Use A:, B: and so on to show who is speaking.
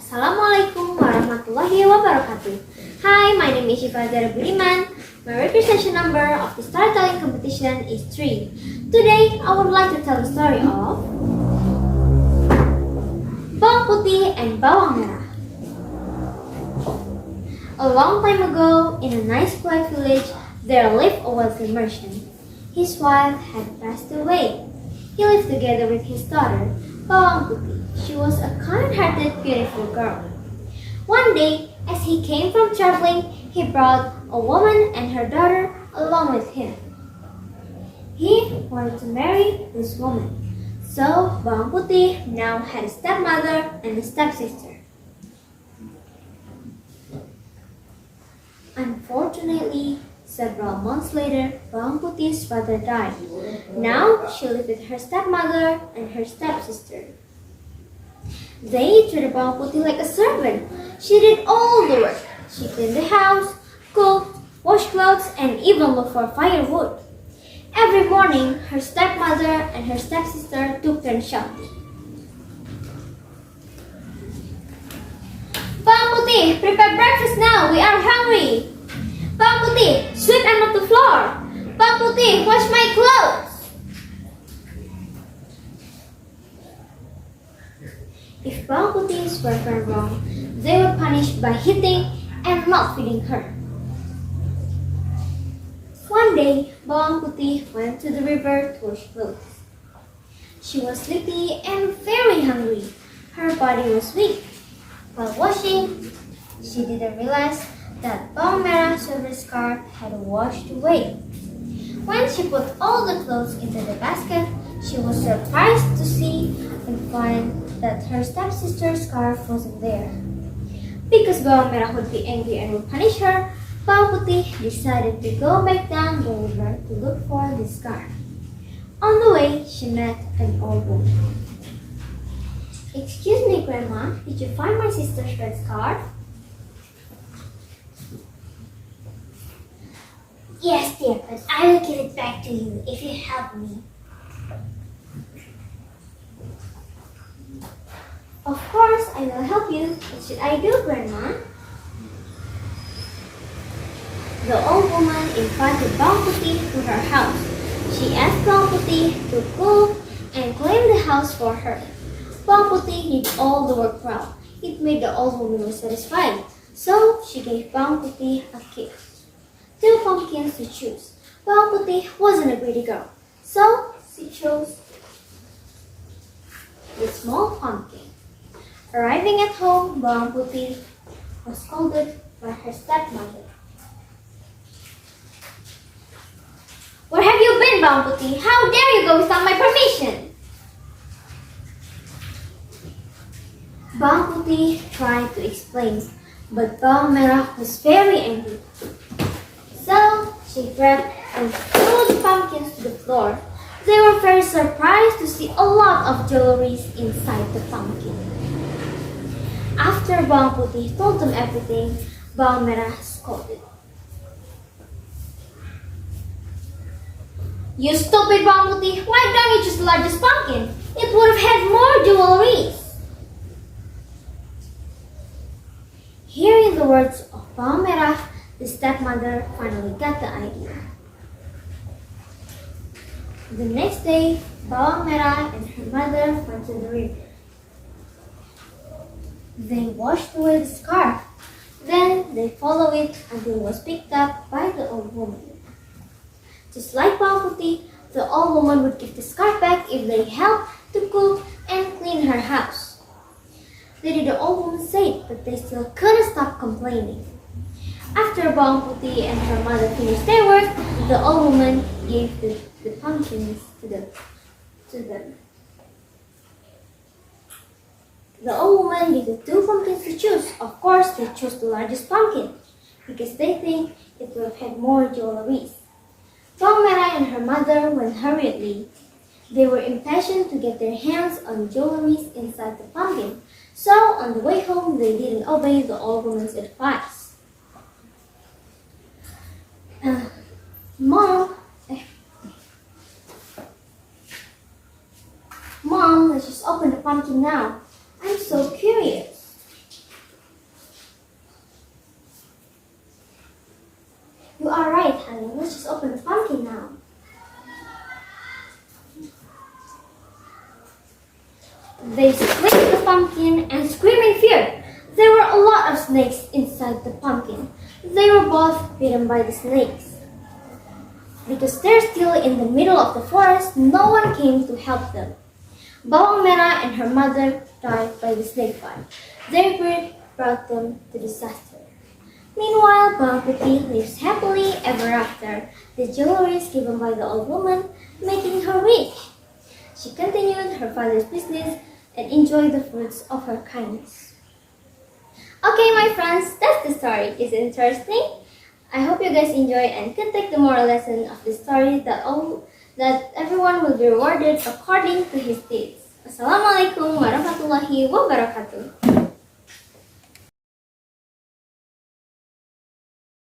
A: Assalamualaikum warahmatullahi wabarakatuh. Hi, my name is Syifa Budiman. My registration number of the storytelling competition is 3. Today, I would like to tell the story of Bawang Putih and Bawang Merah. A long time ago, in a nice quiet village, there lived a wealthy merchant. His wife had passed away. He lived together with his daughter, Bawang Putih. She was a kind-hearted, beautiful girl. One day, as he came from traveling, he brought a woman and her daughter along with him. He wanted to marry this woman, so Bawang Putih now had a stepmother and a stepsister. Unfortunately, several months later, Bawang Putih's father died. Now she lived with her stepmother and her stepsister. They treated Bawang Putih like a servant. She did all the work. She cleaned the house, cooked, washed clothes, and even looked for firewood. Every morning, her stepmother and her stepsister took turns shouting, "Bawang Putih, prepare breakfast now. We are hungry. Bawang Putih, sweep and mop the floor. Bawang Putih, wash my clothes." If Bawang Putih's work went wrong, they were punished by hitting and not feeding her. One day, Bawang Putih went to the river to wash clothes. She was sleepy and very hungry. Her body was weak. While washing, she didn't realize that Bawang Merah's silver scarf had washed away. When she put all the clothes into the basket, she was surprised to see and find that her stepsister's scarf wasn't there. Because Bawang Merah would be angry and would punish her, Bawang Putih decided to go back down the river to look for the scarf. On the way, she met an old woman. "Excuse me, Grandma, did you find my sister's red scarf?"
B: "Yes, dear, but I will give it back to you if you help me."
A: "Of course, I will help you. What should I do, Grandma?" The old woman invited Bawang Putih to her house. She asked Bawang Putih to cook and clean the house for her. Bawang Putih did all the work well. It made the old woman satisfied, so she gave Bawang Putih a gift. 2 pumpkins to choose. Bawang Putih wasn't a greedy girl, so she chose the small pumpkin. Arriving at home, Bawang Putih was scolded by her stepmother. "Where have you been, Bawang Putih? How dare you go without my permission?" Bawang Putih tried to explain, but Bawang Merah was very angry. So she grabbed and threw the pumpkins to the floor. They were very surprised to see a lot of jewelry inside the pumpkin. After Bawang Putih told them everything, Bawang Merah scolded. "You stupid Bawang Putih, why don't you choose the largest pumpkin? It would have had more jewelry." Hearing the words of Bawang Merah, the stepmother finally got the idea. The next day, Bawang Merah and her mother went to the river. They washed away the scarf. Then they followed it until it was picked up by the old woman. Just like Bawang Putih, the old woman would give the scarf back if they helped to cook and clean her house. Little the old woman said, but they still couldn't stop complaining. After Bawang Putih and her mother finished their work, the old woman gave the pumpkins to them. The old woman gave the 2 pumpkins to choose. Of course, they chose the largest pumpkin because they think it would have had more jewelry. Bawang Merah and her mother went hurriedly. They were impatient to get their hands on jewelry inside the pumpkin, so on the way home they didn't obey the old woman's advice. Mom, let's just open the pumpkin now. I'm so curious. You are right, honey. Let's just open the pumpkin now. They squeezed the pumpkin and screamed in fear. There were a lot of snakes inside the pumpkin. They were both bitten by the snakes. Because they're still in the middle of the forest, no one came to help them. Bawang Merah and her mother died by the snake bite. Their greed brought them to disaster. Meanwhile, Bawang Putih lives happily ever after. The jewelry is given by the old woman, making her rich. She continued her father's business and enjoyed the fruits of her kindness. Okay, my friends, that's the story. Is it interesting? I hope you guys enjoy and can take the moral lesson of the story that everyone will be rewarded according to his deeds. Assalamualaikum warahmatullahi wabarakatuh.